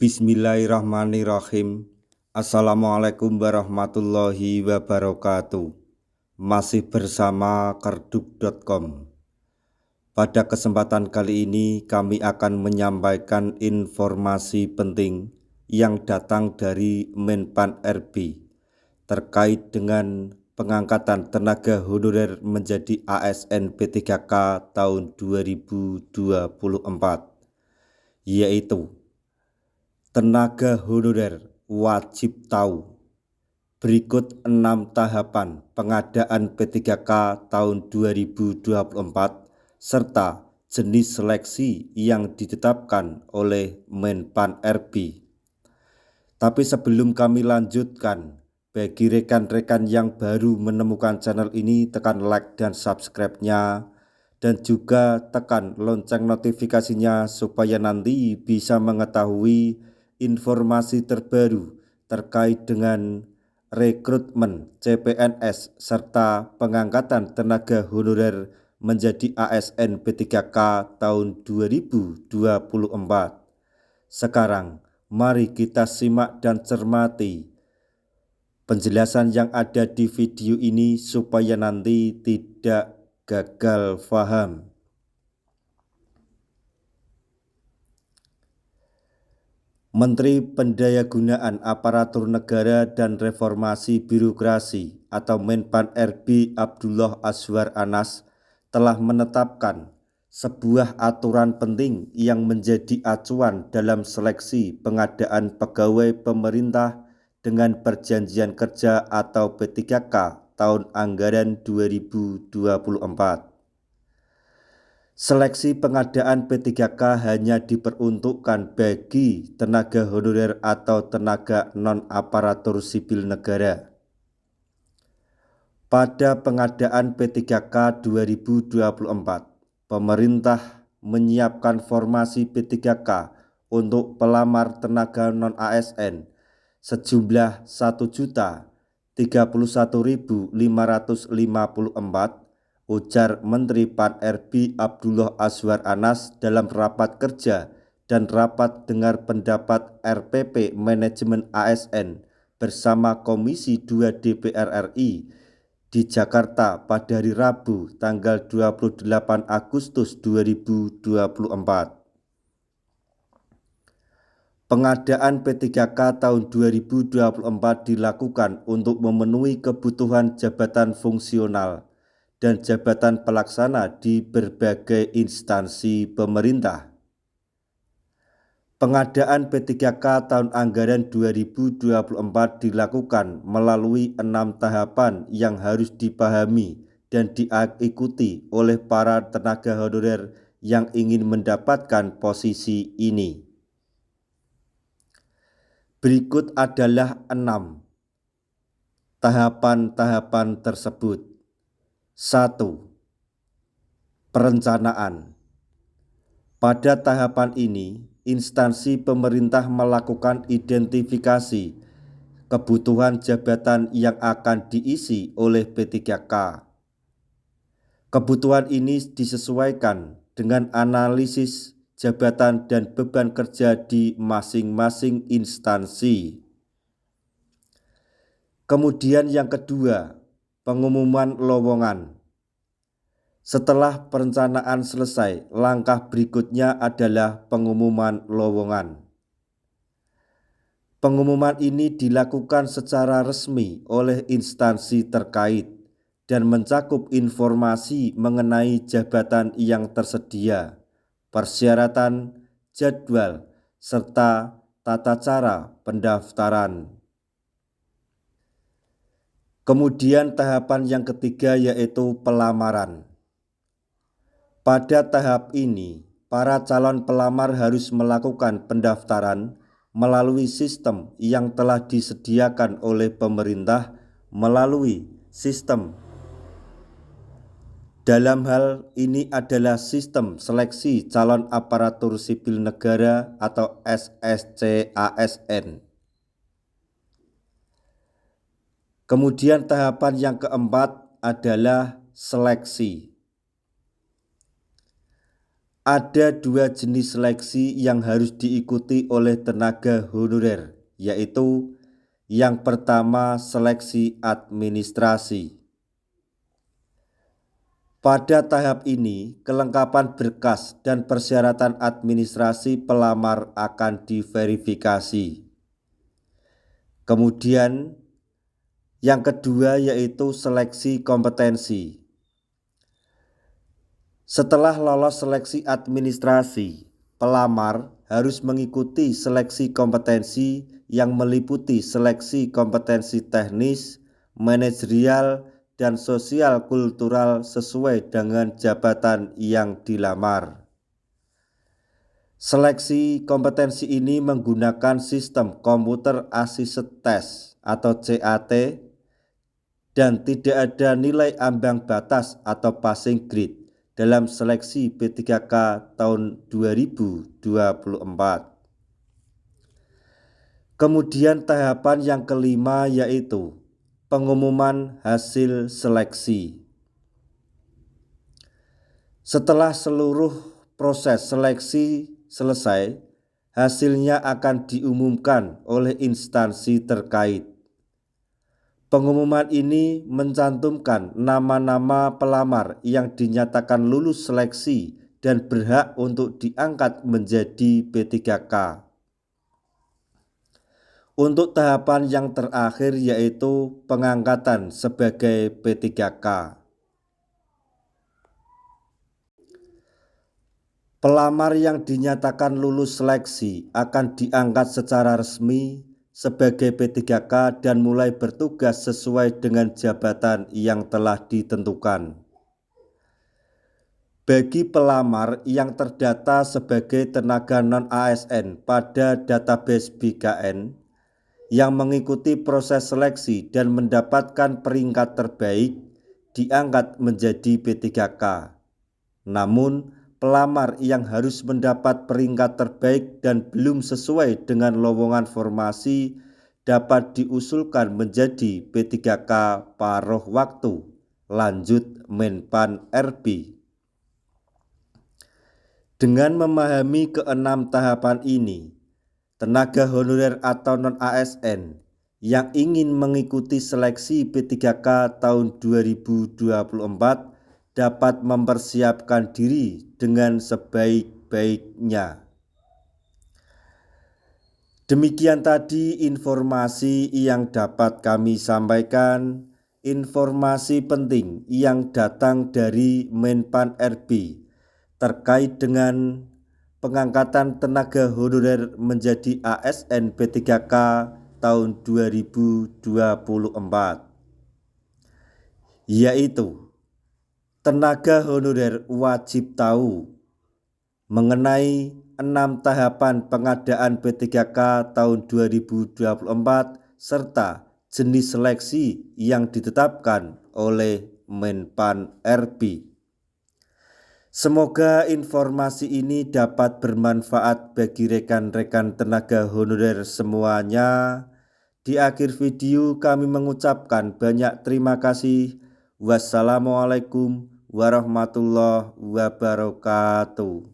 Bismillahirrahmanirrahim. Assalamualaikum warahmatullahi wabarakatuh. Masih bersama kerduk.com. Pada kesempatan kali ini kami akan menyampaikan informasi penting yang datang dari Menpan RB terkait dengan pengangkatan tenaga honorer menjadi ASN P3K tahun 2024, yaitu tenaga honorer wajib tahu berikut 6 tahapan pengadaan P3K tahun 2024 serta jenis seleksi yang ditetapkan oleh Menpan RB. Tapi sebelum kami lanjutkan, bagi rekan-rekan yang baru menemukan channel ini, tekan like dan subscribe-nya, dan juga tekan lonceng notifikasinya supaya nanti bisa mengetahui informasi terbaru terkait dengan rekrutmen CPNS serta pengangkatan tenaga honorer menjadi ASN P3K tahun 2024. Sekarang mari kita simak dan cermati penjelasan yang ada di video ini supaya nanti tidak gagal paham. Menteri Pendayagunaan Aparatur Negara dan Reformasi Birokrasi atau Menpan RB Abdullah Azwar Anas telah menetapkan sebuah aturan penting yang menjadi acuan dalam seleksi pengadaan pegawai pemerintah dengan perjanjian kerja atau P3K tahun anggaran 2024. Seleksi pengadaan P3K hanya diperuntukkan bagi tenaga honorer atau tenaga non-aparatur sipil negara. Pada pengadaan P3K 2024, pemerintah menyiapkan formasi P3K untuk pelamar tenaga non-ASN sejumlah 1.031.554, ujar Menteri Pan RB Abdullah Azwar Anas dalam rapat kerja dan rapat dengar pendapat RPP Manajemen ASN bersama Komisi 2 DPR RI di Jakarta pada hari Rabu tanggal 28 Agustus 2024. Pengadaan P3K tahun 2024 dilakukan untuk memenuhi kebutuhan jabatan fungsional dan jabatan pelaksana di berbagai instansi pemerintah. Pengadaan P3K tahun anggaran 2024 dilakukan melalui 6 tahapan yang harus dipahami dan diikuti oleh para tenaga honorer yang ingin mendapatkan posisi ini. Berikut adalah 6 tahapan-tahapan tersebut. 1. Perencanaan. Pada tahapan ini, instansi pemerintah melakukan identifikasi kebutuhan jabatan yang akan diisi oleh P3K. Kebutuhan ini disesuaikan dengan analisis jabatan dan beban kerja di masing-masing instansi. Kemudian yang kedua, pengumuman lowongan. Setelah perencanaan selesai, langkah berikutnya adalah pengumuman lowongan. Pengumuman ini dilakukan secara resmi oleh instansi terkait dan mencakup informasi mengenai jabatan yang tersedia, persyaratan, jadwal, serta tata cara pendaftaran. Kemudian tahapan yang ketiga yaitu pelamaran. Pada tahap ini, para calon pelamar harus melakukan pendaftaran melalui sistem yang telah disediakan oleh pemerintah melalui sistem. Dalam hal ini adalah sistem seleksi calon aparatur sipil negara atau SSC-ASN. Kemudian tahapan yang keempat adalah seleksi. Ada dua jenis seleksi yang harus diikuti oleh tenaga honorer, yaitu yang pertama seleksi administrasi. Pada tahap ini, kelengkapan berkas dan persyaratan administrasi pelamar akan diverifikasi. Kemudian, yang kedua yaitu seleksi kompetensi. Setelah lolos seleksi administrasi, pelamar harus mengikuti seleksi kompetensi yang meliputi seleksi kompetensi teknis, manajerial, dan sosial kultural sesuai dengan jabatan yang dilamar. Seleksi kompetensi ini menggunakan sistem Computer Assisted Test atau CAT dan tidak ada nilai ambang batas atau passing grade dalam seleksi P3K tahun 2024. Kemudian tahapan yang kelima yaitu pengumuman hasil seleksi. Setelah seluruh proses seleksi selesai, hasilnya akan diumumkan oleh instansi terkait. Pengumuman ini mencantumkan nama-nama pelamar yang dinyatakan lulus seleksi dan berhak untuk diangkat menjadi P3K. Untuk tahapan yang terakhir yaitu pengangkatan sebagai P3K. Pelamar yang dinyatakan lulus seleksi akan diangkat secara resmi sebagai P3K dan mulai bertugas sesuai dengan jabatan yang telah ditentukan. Bagi pelamar yang terdata sebagai tenaga non-ASN pada database BKN yang mengikuti proses seleksi dan mendapatkan peringkat terbaik diangkat menjadi P3K. Namun, pelamar yang harus mendapat peringkat terbaik dan belum sesuai dengan lowongan formasi dapat diusulkan menjadi P3K paruh waktu, lanjut Menpan RB. Dengan memahami keenam tahapan ini, tenaga honorer atau non-ASN yang ingin mengikuti seleksi P3K tahun 2024 dapat mempersiapkan diri dengan sebaik-baiknya. Demikian tadi informasi yang dapat kami sampaikan, informasi penting yang datang dari Menpan RB terkait dengan pengangkatan tenaga honorer menjadi ASN P3K tahun 2024, yaitu tenaga honorer wajib tahu mengenai 6 tahapan pengadaan P3K tahun 2024 serta jenis seleksi yang ditetapkan oleh Menpan RB. Semoga informasi ini dapat bermanfaat bagi rekan-rekan tenaga honorer semuanya. Di akhir video kami mengucapkan banyak terima kasih. Wassalamualaikum warahmatullahi wabarakatuh.